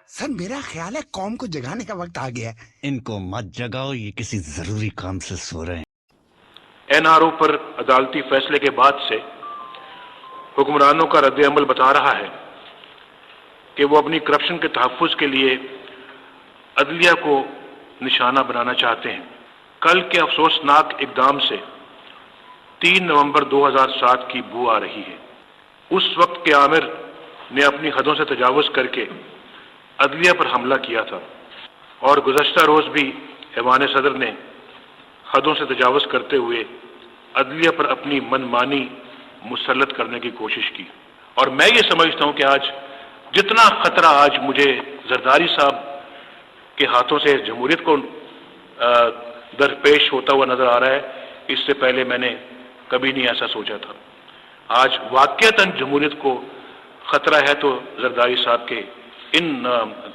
Sir मेरा ख्याल है कौम को जगाने का वक्त आ गया है। इनको मत जगाओ, ये किसी जरूरी काम से सो रहे हैं। एनआरओ पर अदालती फैसले के बाद से हुक्मरानों का रद्द अमल बता रहा है कि वो अपनी करप्शन के तहफ़्फ़ुज़ के लिए अदलिया को निशाना बनाना चाहते हैं। कल के अफसोसनाक इक़दाम से 3 नवंबर 2007 की बू आ रही है। उस वक्त के आमिर ने अपनी हदों से तजावुज़ करके अदलिया पर हमला किया था और गुज़श्ता रोज़ भी ऐवान सदर ने हदों से तजावुज़ करते हुए अदलिया पर अपनी मनमानी मुसल्लत करने की कोशिश की। और मैं ये समझता हूँ कि आज जितना खतरा आज मुझे जरदारी साहब के हाथों से जमहूरियत को दरपेश होता हुआ नजर आ रहा है, इससे पहले मैंने कभी नहीं ऐसा सोचा था। आज वाकईतन जमहूरियत को खतरा है तो जरदारी साहब के इन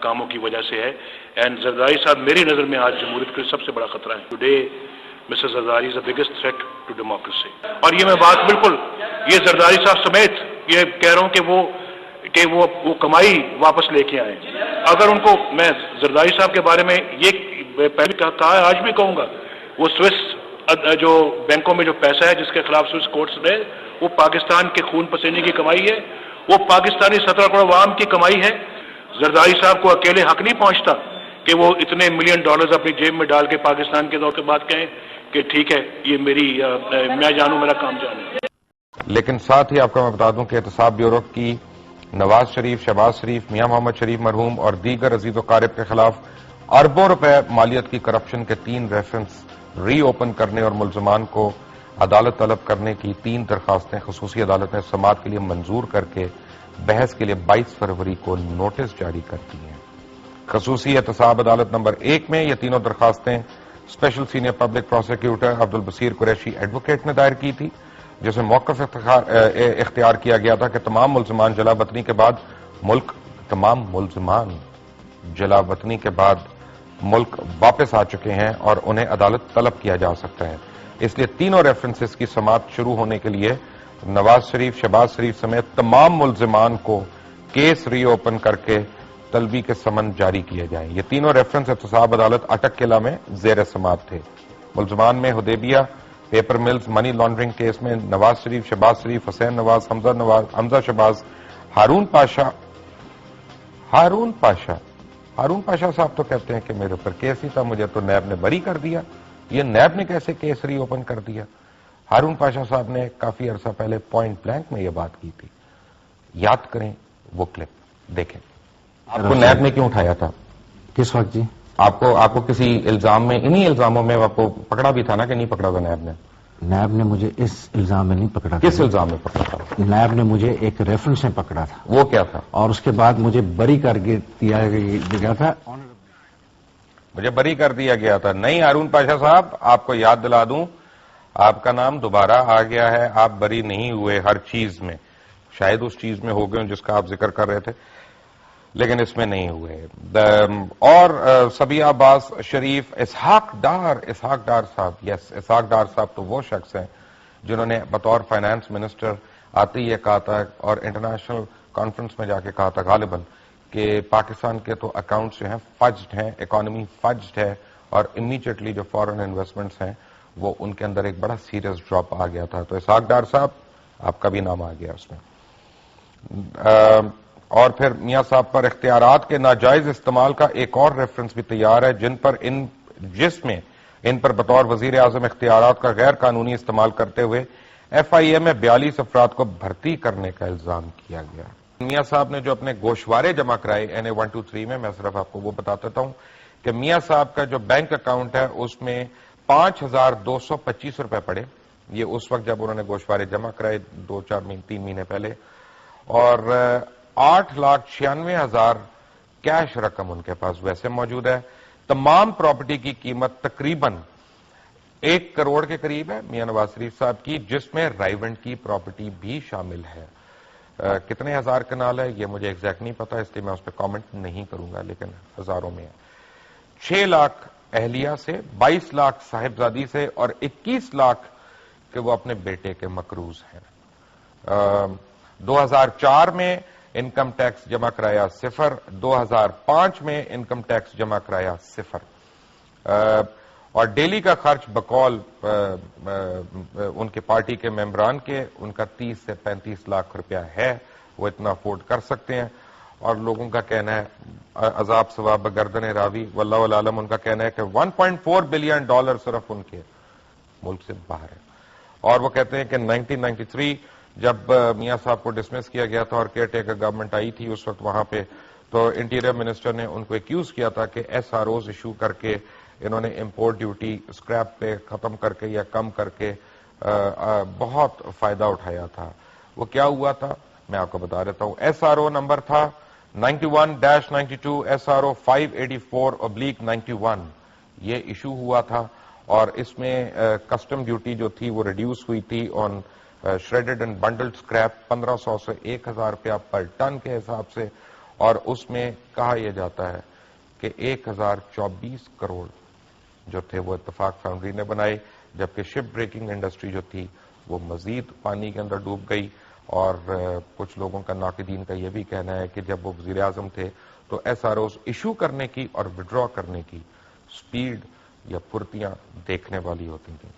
कामों की वजह से है। एंड जरदारी साहब मेरी नज़र में आज जमहूरियत के सबसे बड़ा खतरा है। Today mister Zardari is the biggest threat to democracy. और ये मैं बात बिल्कुल ये जरदारी साहब समेत ये कह रहा हूँ कि वो कमाई वापस लेके आए। अगर उनको मैं जरदारी साहब के बारे में ये पहले कहा है, आज भी कहूँगा, वो स्विस जो बैंकों में जो पैसा है जिसके खिलाफ स्विस कोर्ट्स ने, वो पाकिस्तान के खून पसीने की कमाई है, वो पाकिस्तानी 17 करोड़ आवाम की कमाई है। जरदारी साहब को अकेले हक नहीं पहुंचता कि वो इतने $मिलियन अपनी जेब में डाल के पाकिस्तान के दौर के बाद कहें कि ठीक है ये मेरी मैं जानूं मेरा काम जाने। लेकिन साथ ही आपको मैं बता दूं कि एहतसाब ब्यूरो की नवाज शरीफ, शहबाज शरीफ, मियां मोहम्मद शरीफ मरहूम और दीगर अजीज वकारिब के खिलाफ अरबों रुपए मालियत की करप्शन के 3 रेफरेंस रीओपन करने और मुलजमान को अदालत तलब करने की 3 दरखास्तें खसूसी अदालत ने समाअत के लिए मंजूर करके बहस के लिए 22 फरवरी को नोटिस जारी कर दी हैं। खसूसी एहतसाब अदालत नंबर 1 में ये तीनों दरखास्तें special senior public prosecutor Abdul Basir Qureshi advocate ने दायर की थी, जिसमें मौक़िफ़ इख्तियार किया गया था कि तमाम मुल्ज़मान जलावतनी के बाद मुल्क वापस आ चुके हैं और उन्हें अदालत तलब किया जा सकता है। इसलिए तीनों रेफरेंसेस की समाअत शुरू होने के लिए नवाज शरीफ, शहबाज शरीफ समेत तमाम मुल्ज़मान को केस रीओपन करके तलबी के समन जारी किए जाएं। ये तीनों रेफरेंस एहतसाब अदालत अटक किला में ज़ेर समाअत थे। मुल्ज़मान में Hudaibiya, paper mills, money laundering case में नवाज शरीफ, शहबाज शरीफ, हुसैन नवाज, हमजा शहबाज, हारून पाशा साहब तो कहते हैं कि मेरे ऊपर केस ही था, मुझे तो नैब ने बरी कर दिया। ये नैब ने कैसे केस रीओपन कर दिया? हारून पाशा साहब ने काफी अरसा पहले पॉइंट ब्लैंक में यह बात की थी। याद करें वो क्लिप, देखें। आपको नैब ने क्यों उठाया था? किस वक्त जी? आपको किसी इल्जाम में, इन्हीं इल्जामों में आपको पकड़ा भी था ना कि नहीं पकड़ा था नैब ने? नैब ने मुझे इस इल्जाम में नहीं पकड़ा था। किस इल्जाम में पकड़ा था? नैब ने मुझे एक रेफरेंस में पकड़ा था। वो क्या था? और उसके बाद मुझे बरी कर दिया गया था। मुझे बरी कर दिया गया था। नहीं हारून पाशा साहब, आपको याद दिला दूं, आपका नाम दोबारा आ गया है। आप बरी नहीं हुए हर चीज में, शायद उस चीज में हो गए जिसका आप जिक्र कर रहे थे, लेकिन इसमें नहीं हुए। और सबिया अब्बास शरीफ, इसहाक डार साहब, यस इसहाक डार साहब तो वो शख्स हैं जिन्होंने बतौर फाइनेंस मिनिस्टर आते ही कहा था और इंटरनेशनल कॉन्फ्रेंस में जाके कहा था गालिबन कि पाकिस्तान के तो अकाउंट्स जो हैं फज्ड हैं, इकोनॉमी फज्ड है और इमीडिएटली जो फॉरेन इन्वेस्टमेंट्स हैं वो उनके अंदर एक बड़ा सीरियस ड्रॉप आ गया था। तो इसहाक डार साहब, आपका भी नाम आ गया उसमें। और फिर मियां साहब पर इख्तियारात के नाजायज इस्तेमाल का एक और रेफरेंस भी तैयार है, जिसमें इन पर बतौर वजीर आजम इख्तियारात का गैर कानूनी इस्तेमाल करते हुए FIA में 42 अफराद को भर्ती करने का इल्जाम किया गया। मियां साहब ने जो अपने गोशवारे जमा कराए NA 123 में, मैं सिर्फ आपको वो बता देता हूं कि मियां साहब का जो बैंक अकाउंट है उसमें 5,225 रुपए पड़े। ये उस वक्त जब उन्होंने गोशवारे जमा कराए 2-4-3 महीने पहले, और 8,96,000 कैश रकम उनके पास वैसे मौजूद है। तमाम प्रॉपर्टी की कीमत तकरीबन 1 करोड़ के करीब है मियां नवाज शरीफ साहब की, जिसमें राइवेंट की प्रॉपर्टी भी शामिल है। कितने हजार कनाल है ये मुझे एग्जैक्ट नहीं पता, इसलिए मैं उस पर कॉमेंट नहीं करूंगा, लेकिन हजारों में है। 6 लाख अहलिया से, 22 लाख साहिबजादी से और 21 लाख के वो अपने बेटे के मकरूज हैं। 2004 में انکم ٹیکس جمع کرایا 0، 2005 میں انکم ٹیکس جمع کرایا 0۔ اور ڈیلی کا خرچ بقول ان کے پارٹی کے ممبران کے ان کا 30 سے 35 لاکھ روپیہ ہے، وہ اتنا افورڈ کر سکتے ہیں۔ اور لوگوں کا کہنا ہے عذاب ثواب گردن راوی واللہ العالم، ان کا کہنا ہے کہ $1.4 بلین صرف ان کے ملک سے باہر ہے۔ اور وہ کہتے ہیں کہ 1993 جب میاں صاحب کو ڈسمس کیا گیا تھا اور کیئر ٹیکر گورنمنٹ آئی تھی اس وقت وہاں پہ، تو انٹیریئر منسٹر نے ان کو ایکیوز کیا تھا کہ ایس آر اوز ایشو کر کے انہوں نے امپورٹ ڈیوٹی اسکریپ پہ ختم کر کے یا کم کر کے بہت فائدہ اٹھایا تھا۔ وہ کیا ہوا تھا میں آپ کو بتا دیتا ہوں۔ ایس آر او نمبر تھا 91-92 ایس آر او 584/91، یہ ایشو ہوا تھا، اور اس میں کسٹم ڈیوٹی جو تھی وہ ریڈیوس ہوئی تھی آن شریڈڈ اینڈ بنڈلڈ اسکریپ 1500 سے 1000 روپیہ پر ٹن کے حساب سے، اور اس میں کہا یہ جاتا ہے کہ 1024 کروڑ جو تھے وہ اتفاق فاؤنڈری نے بنائے، جبکہ شپ بریکنگ انڈسٹری جو تھی وہ مزید پانی کے اندر ڈوب گئی۔ اور کچھ لوگوں کا، ناقدین کا یہ بھی کہنا ہے کہ جب وہ وزیر اعظم تھے تو ایس آر اوز ایشو کرنے کی اور وڈرا کرنے کی سپیڈ یا پھرتیاں دیکھنے والی ہوتی تھیں۔